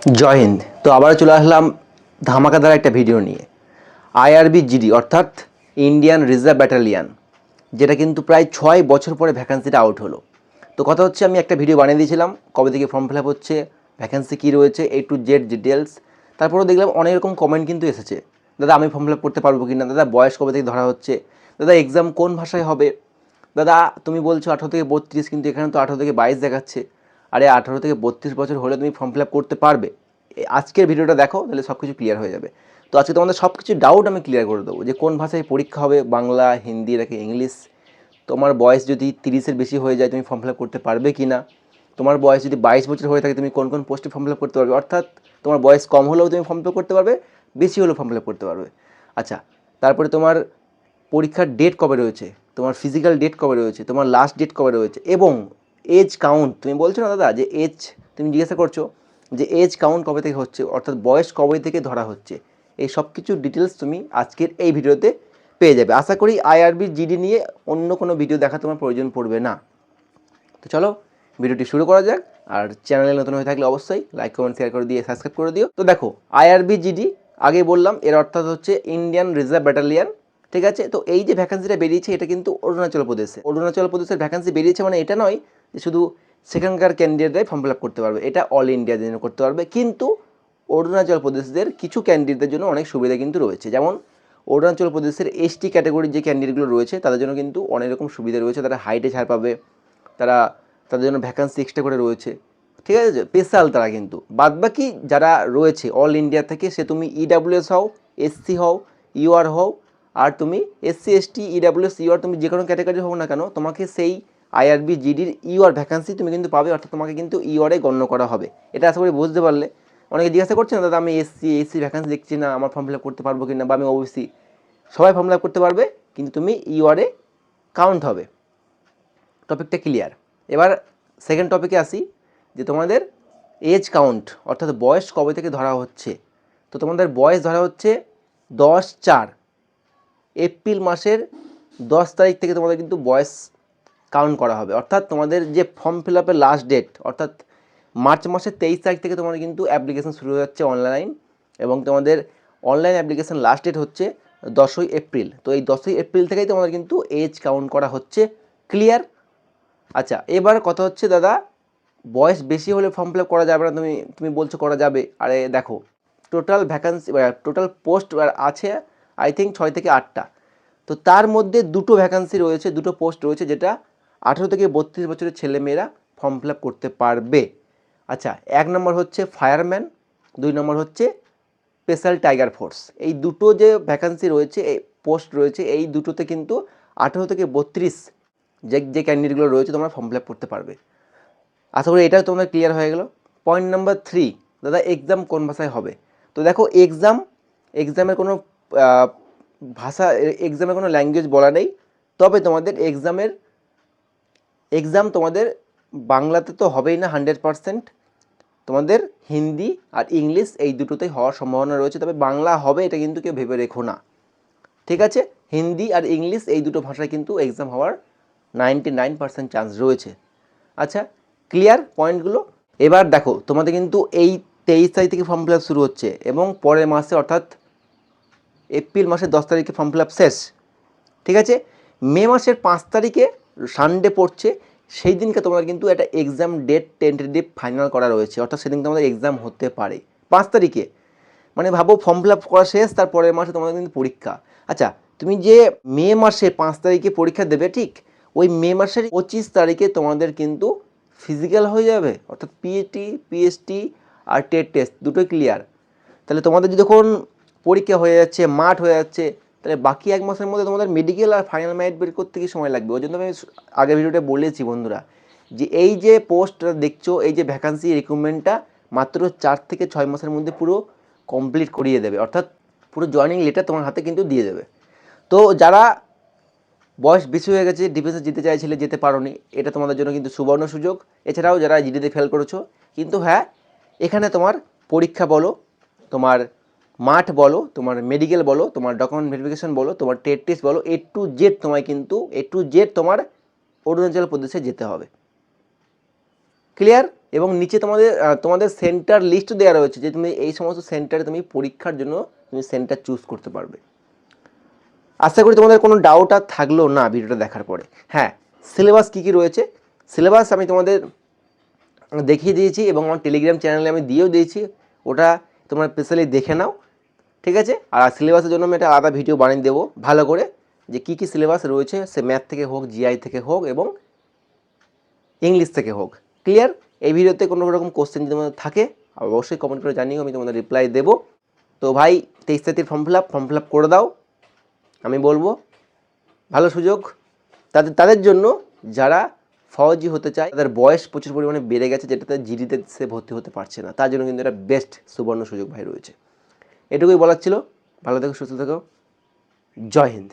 জয় হিন্দ। তো আবার চলে আসলাম ধামাকাদার একটা ভিডিও নিয়ে। আইআরবি জিডি অর্থাৎ ইন্ডিয়ান রিজার্ভ ব্যাটালিয়ান, যেটা কিন্তু প্রায় 6 বছর পরে ভ্যাকান্সিটা আউট হলো। তো কথা হচ্ছে, আমি একটা ভিডিও বানিয়ে দিয়েছিলাম কবে থেকে ফর্ম ফিল আপ হচ্ছে, ভ্যাকান্সি কী রয়েছে, A to Z ডিটেলস। তারপরেও দেখলাম অনেক রকম কমেন্ট কিন্তু এসেছে, দাদা আমি ফর্ম ফিল আপ করতে পারবো কি না, দাদা বয়স কবে থেকে ধরা হচ্ছে, দাদা এক্সাম কোন ভাষায় হবে, দাদা তুমি বলছো 18 থেকে 32, কিন্তু এখানে তো 18 থেকে 22 দেখাচ্ছে। আরে 18 থেকে 32 বছর হলে তুমি ফর্ম ফিল আপ করতে পারবে। আজকের ভিডিওটা দেখো, তাহলে সব কিছু ক্লিয়ার হয়ে যাবে। তো আজকে তোমাদের সব কিছু ডাউট আমি ক্লিয়ার করে দেবো, যে কোন ভাষায় পরীক্ষা হবে, বাংলা, হিন্দি নাকি ইংলিশ, তোমার বয়স যদি 30-এর বেশি হয়ে যায় তুমি ফর্ম ফিল আপ করতে পারবে কি না, তোমার বয়স যদি 22 বছর হয়ে থাকে তুমি কোন কোন পোস্টে ফর্ম ফিল আপ করতে পারবে, অর্থাৎ তোমার বয়স কম হলেও তুমি ফর্ম ফিল আপ করতে পারবে, বেশি হলেও ফর্ম ফিল আপ করতে পারবে। আচ্ছা, তারপরে তোমার পরীক্ষার ডেট কবে রয়েছে, তোমার ফিজিক্যাল ডেট কবে রয়েছে, তোমার লাস্ট ডেট কবে রয়েছে, এবং এজ কাউন্ট। তুমি বলছো না দাদা যে এজ, তুমি জিজ্ঞাসা করছো যে এজ কাউন্ট কবে থেকে হচ্ছে, অর্থাৎ বয়স কবে থেকে ধরা হচ্ছে, এই সব কিছু ডিটেলস তুমি আজকের এই ভিডিওতে পেয়ে যাবে। আশা করি আইআরবি জিডি নিয়ে অন্য কোনো ভিডিও দেখা তোমার প্রয়োজন পড়বে না। তো চলো ভিডিওটি শুরু করা যাক। আর চ্যানেলে নতুন হয়ে থাকলে অবশ্যই লাইক কমেন্ট শেয়ার করে দিয়ে সাবস্ক্রাইব করে দিও। তো দেখো, আইআরবি জিডি আগে বললাম, এর অর্থাৎ হচ্ছে ইন্ডিয়ান রিজার্ভ ব্যাটালিয়ান। ঠিক আছে, তো এই যে ভ্যাকান্সিটা বেরিয়েছে এটা কিন্তু অরুণাচল প্রদেশের ভ্যাকান্সি বেরিয়েছে, মানে এটা নয় যে শুধু সেখানকার ক্যান্ডিডেটরাই ফর্ম ফিল আপ করতে পারবে, এটা অল ইন্ডিয়ার জন্য করতে পারবে। কিন্তু অরুণাচল প্রদেশদের কিছু ক্যান্ডিডেটদের জন্য অনেক সুবিধা কিন্তু রয়েছে, যেমন অরুণাচল প্রদেশের এসটি ক্যাটাগরির যে ক্যান্ডিডেটগুলো রয়েছে তাদের জন্য কিন্তু অনেক রকম সুবিধা রয়েছে, তারা হাইটে ছাড় পাবে, তারা তাদের জন্য ভ্যাকান্সি এক্সট্রা করে রয়েছে। ঠিক আছে, স্পেশাল তারা কিন্তু। বাদবাকি যারা রয়েছে অল ইন্ডিয়া থেকে, সে তুমি ইডাব্লিউএস হও, এসসি হও, ইউআর হও, আর তুমি এসসি এসটি ইডাব্লিউএস ইউআর, তুমি যে কোনো ক্যাটাগরি হও না কেন, তোমাকে সেই আইআরবি জিডির ইউআর ভ্যাকান্সি তুমি কিন্তু পাবে, অর্থাৎ তোমাকে কিন্তু ইউআরে গণ্য করা হবে। এটা আশা করি বুঝতে পারলে। অনেকে জিজ্ঞাসা করছে না দাদা আমি এসসি ভ্যাকান্সি দেখছি না, আমার ফর্ম ফিল আপ করতে পারবো কি না, বা আমি ওবিসি, সবাই ফর্ম ফিল আপ করতে পারবে, কিন্তু তুমি ইউআরে কাউন্ট হবে। টপিকটা ক্লিয়ার। এবার সেকেন্ড টপিকে আসি, যে তোমাদের এজ কাউন্ট অর্থাৎ বয়স কবে থেকে ধরা হচ্ছে। তো তোমাদের বয়স ধরা হচ্ছে 10/4, এপ্রিল মাসের 10 তারিখ থেকে তোমাদের কিন্তু বয়স কাউন্ট করা হবে। অর্থাৎ তোমাদের যে ফর্ম ফিল আপের লাস্ট ডেট, অর্থাৎ মার্চ মাসের 23 তারিখ থেকে তোমাদের কিন্তু অ্যাপ্লিকেশন শুরু হয়ে যাচ্ছে অনলাইন, এবং তোমাদের অনলাইন অ্যাপ্লিকেশন লাস্ট ডেট হচ্ছে 10ই এপ্রিল। তো এই 10ই এপ্রিল থেকেই তোমাদের কিন্তু এজ কাউন্ট করা হচ্ছে। ক্লিয়ার? আচ্ছা, এবার কথা হচ্ছে দাদা বয়স বেশি হলে ফর্ম ফিল আপ করা যাবে না, তুমি বলছো করা যাবে। আরে দেখো, টোটাল ভ্যাকান্সি টোটাল পোস্ট আছে আই থিঙ্ক 6 থেকে 8টা। তো তার মধ্যে দুটো ভ্যাকান্সি রয়েছে, দুটো পোস্ট রয়েছে, যেটা 18 থেকে 32 বছরের ছেলেমেয়েরা ফর্ম ফিল আপ করতে পারবে। আচ্ছা, 1 নম্বর হচ্ছে ফায়ারম্যান, 2 নম্বর হচ্ছে স্পেশাল টাইগার ফোর্স। এই দুটো যে ভ্যাকান্সি রয়েছে, এই পোস্ট রয়েছে, এই দুটোতে কিন্তু 18 থেকে 32 যে ক্যান্ডিডেটগুলো রয়েছে তোমরা ফর্ম ফিল আপ করতে পারবে। আশা করি এটাও তোমাদের ক্লিয়ার হয়ে গেল। পয়েন্ট নাম্বার 3, দাদা এক্সাম কোন ভাষায় হবে। তো দেখো, এক্সামের কোনো ভাষা, এক্সামের কোনো ল্যাঙ্গুয়েজ বলা নেই, তবে তোমাদের এক্সাম তোমাদের বাংলাতে তো হবেই না 100%, তোমাদের হিন্দি আর ইংলিশ এই দুটোতেই হওয়ার সম্ভাবনা রয়েছে, তবে বাংলা হবে এটা কিন্তু কেউ ভেবে রেখো না। ঠিক আছে, হিন্দি আর ইংলিশ এই দুটো ভাষায় কিন্তু এক্সাম হওয়ার 99% চান্স রয়েছে। আচ্ছা, ক্লিয়ার পয়েন্টগুলো? এবার দেখো, তোমাদের কিন্তু এই 23 তারিখ থেকে ফর্ম ফিল আপ শুরু হচ্ছে, এবং পরের মাসে অর্থাৎ এপ্রিল মাসের 10 তারিখে ফর্ম ফিল আপ শেষ। ঠিক আছে, মে মাসের 5 তারিখে সানডে পড়ছে, সেই দিনকে তোমাদের কিন্তু একটা এক্সাম ডেট টেন্টেটিভ ফাইনাল করা রয়েছে, অর্থাৎ সেদিনকে তোমাদের এক্সাম হতে পারে 5 তারিখে। মানে ভাবো, ফর্ম ফিল আপ করা শেষ, তার পরের মাসে তোমাদের কিন্তু পরীক্ষা। আচ্ছা, তুমি যে মে মাসে 5 তারিখে পরীক্ষা দেবে, ঠিক ওই মে মাসের 25 তারিখে তোমাদের কিন্তু ফিজিক্যাল হয়ে যাবে, অর্থাৎ পিএটি, পিএসটি আর টেট টেস্ট দুটোই ক্লিয়ার। তাহলে তোমাদের যখন পরীক্ষা হয়ে যাচ্ছে, মাঠ হয়ে যাচ্ছে, তাহলে বাকি 1 মাসের মধ্যে তোমাদের মেডিকেল আর ফাইনাল মেরিট বের করতে কি সময় লাগবে। ওই জন্য আমি আগের ভিডিওতে বলেছি বন্ধুরা, যে এই যে পোস্টটা দেখছো, এই যে ভ্যাকান্সি রিক্রুটমেন্টটা মাত্র 4 থেকে 6 মাসের মধ্যে পুরো কমপ্লিট করিয়ে দেবে, অর্থাৎ পুরো জয়েনিং লেটার তোমার হাতে কিন্তু দিয়ে দেবে। তো যারা বয়স বেশি হয়ে গেছে, ডিফেন্সে যেতে চাইছিলে, যেতে পারোনি, এটা তোমাদের জন্য কিন্তু সুবর্ণ সুযোগ। এছাড়াও যারা জিডিতে ফেল করেছো, কিন্তু হ্যাঁ, এখানে তোমার পরীক্ষা বলো, তোমার মাঠ বলো, তোমার মেডিকেল বলো, তোমার ডকুমেন্ট ভেরিফিকেশন বলো, তোমার টেট টেস্ট বলো, A to Z তোমায় কিন্তু A to Z তোমার অরুণাচল প্রদেশে যেতে হবে। ক্লিয়ার? এবং নিচে তোমাদের সেন্টার লিস্টও দেওয়া রয়েছে যে তুমি এই সমস্ত সেন্টারে তুমি পরীক্ষার জন্য তুমি সেন্টার চুজ করতে পারবে। আশা করি তোমাদের কোনো ডাউট আর থাকলো না ভিডিওটা দেখার পরে। হ্যাঁ, সিলেবাস কী কী রয়েছে, সিলেবাস আমি তোমাদের দেখিয়ে দিয়েছি এবং আমার টেলিগ্রাম চ্যানেলে আমি দিয়েও দিয়েছি, ওটা তোমরা স্পেশালি দেখে নাও, ঠিক আছে? আর সিলেবাসের জন্য আমি একটা আলাদা ভিডিও বানিয়ে দেবো ভালো করে, যে কী কী সিলেবাস রয়েছে, সে ম্যাথ থেকে হোক, জিআই থেকে হোক এবং ইংলিশ থেকে হোক। ক্লিয়ার? এই ভিডিওতে কোনো রকম কোশ্চেন যদি তোমাদের থাকে অবশ্যই কমেন্ট করে জানিও, আমি তোমাদের রিপ্লাই দেবো। তো ভাই 23 তারিখ ফর্ম ফিল আপ করে দাও, আমি বলবো ভালো সুযোগ তাদের জন্য যারা ফৌজি হতে চায়, তাদের বয়স প্রচুর পরিমাণে বেড়ে গেছে, যেটাতে জিডিতে সে ভর্তি হতে পারছে না, তার জন্য কিন্তু এটা বেস্ট সুবর্ণ সুযোগ ভাই রয়েছে। এটুকুই বলার ছিল। ভালো থেকো, সুস্থ থেকো, জয় হিন্দ।